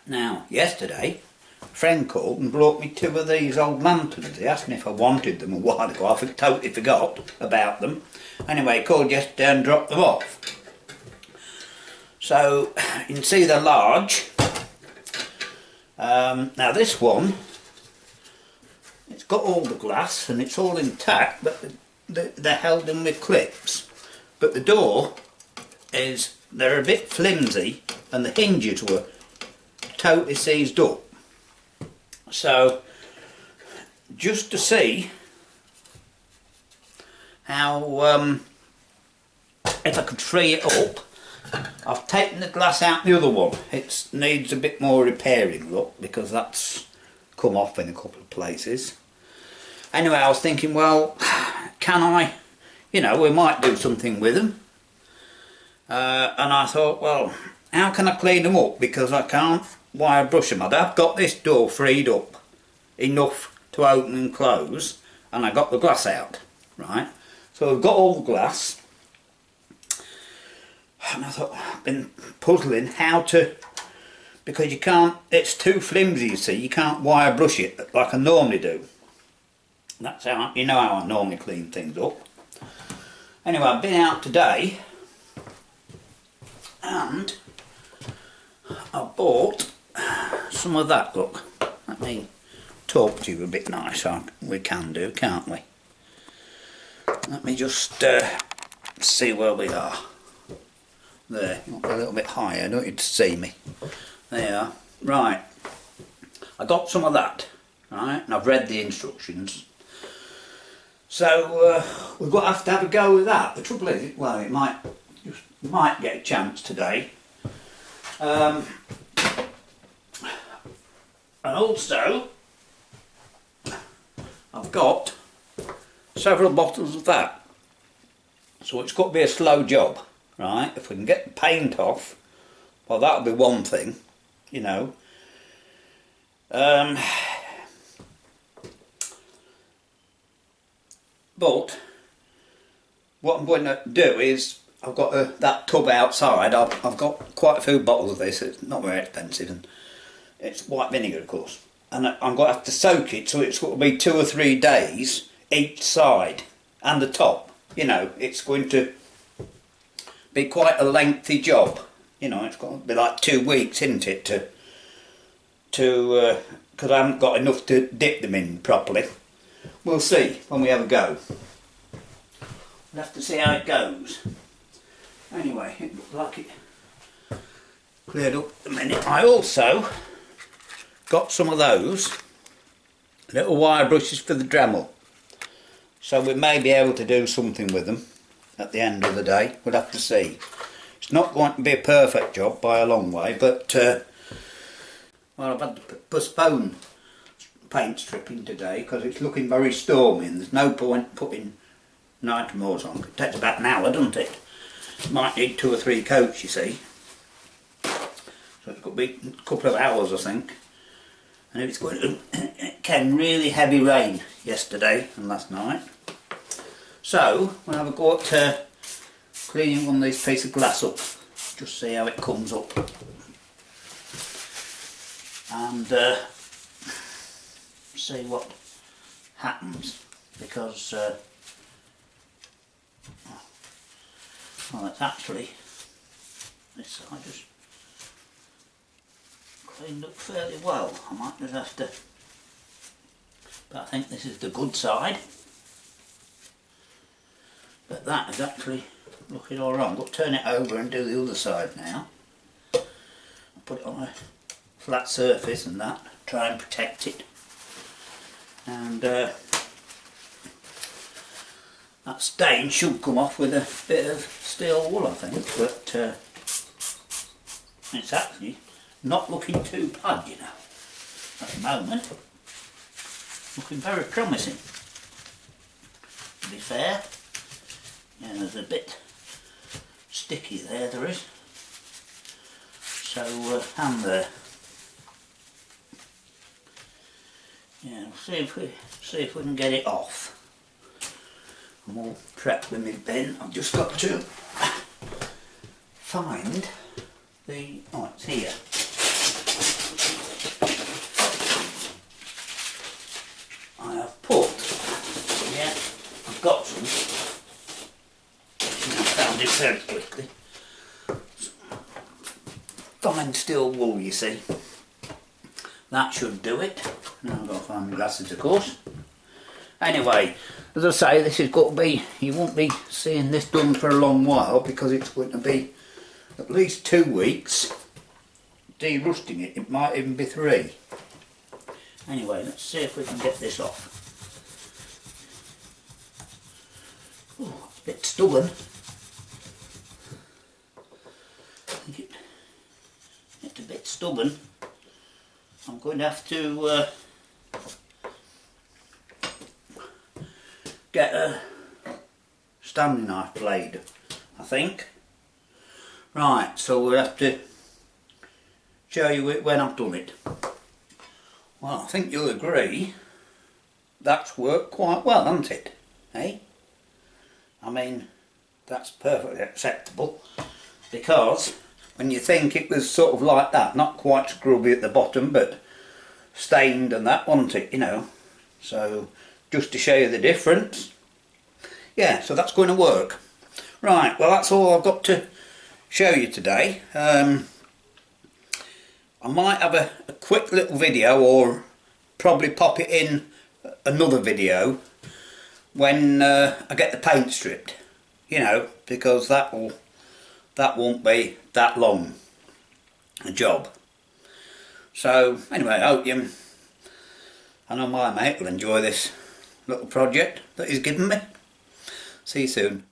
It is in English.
Now, yesterday, a friend called and brought me 2 of these old lanterns. He asked me if I wanted them a while ago. I totally forgot about them. Anyway, he called yesterday and dropped them off. So, you can see they're large. Now this one, it's got all the glass and it's all intact, but they're held in with clips. But the door they're a bit flimsy and the hinges were totally seized up. So just to see how if I could free it up, I've taken the glass out the other one. It needs a bit more repairing, look, because that's come off in a couple of places. Anyway, I was thinking, well, can I, we might do something with them. And I thought, well, how can I clean them up? Because I can't wire brush them. I've got this door freed up enough to open and close, and I got the glass out, right? So I've got all the glass, and I thought, I've been puzzling how to, because you can't, it's too flimsy, you see, you can't wire brush it like I normally do. That's how, how I normally clean things up. Anyway, I've been out today, and I bought some of that, look. Let me talk to you a bit nicer. We can do, can't we? Let me just see where we are. There, a little bit higher, I don't want you to see me. There you are. Right, I got some of that, right, and I've read the instructions. So we've got to have a go with that. The trouble is, well, it might get a chance today. And also, I've got several bottles of that. So it's got to be a slow job, right? If we can get the paint off, well, that'll be one thing, But what I'm going to do is, I've got that tub outside. I've got quite a few bottles of this. It's not very expensive, and it's white vinegar, of course. And I'm going to have to soak it, so it's going to be 2 or 3 days each side and the top. It's going to be quite a lengthy job. It's going to be like 2 weeks, isn't it? Because I haven't got enough to dip them in properly. We'll see when we have a go. We'll have to see how it goes. Anyway, it looked like it cleared up a minute. I also got some of those little wire brushes for the Dremel. So we may be able to do something with them at the end of the day. We'll have to see. It's not going to be a perfect job by a long way, but well, I've had to postpone paint stripping today because it's looking very stormy and there's no point putting nitromors on. It takes about an hour, doesn't it? Might need 2 or 3 coats, you see. So it's got to be a couple of hours, I think. And it's going to, it came really heavy rain yesterday and last night. So we'll have a go at cleaning one of these pieces of glass up. Just see how it comes up. And see what happens, because well, it's actually this side just cleaned up fairly well. I might just have to, but I think this is the good side, but that is actually looking all wrong. But turn it over and do the other side now. I'll put it on a flat surface and that, try and protect it. And that stain should come off with a bit of steel wool, I think, but it's actually not looking too bad, at the moment. Looking very promising, to be fair. Yeah, there's a bit sticky there is. So, and there. Yeah, we'll see if we can get it off. I'm all prepped with my bin. I've just got to find the, oh, it's here. very quickly. Fine steel wool, you see. That should do it. Now I've got to find my glasses, of course. Anyway, as I say, this has got to be, you won't be seeing this done for a long while because it's going to be at least 2 weeks de-rusting it. It might even be 3. Anyway, let's see if we can get this off. Oh, it's a bit stubborn. It's a bit stubborn. I'm going to have to get a Stanley knife blade, I think. Right, so we'll have to show you it when I've done it. Well, I think you'll agree that's worked quite well, hasn't it? Eh? I mean, that's perfectly acceptable, because when you think it was sort of like that, not quite scrubby at the bottom, but stained and that, wasn't it, you know? So, just to show you the difference. Yeah, so that's going to work. Right, well that's all I've got to show you today. I might have a quick little video, or probably pop it in another video when I get the paint stripped, you know, because that won't be that long a job. So anyway, I hope I know my mate will enjoy this little project that he's given me. See you soon.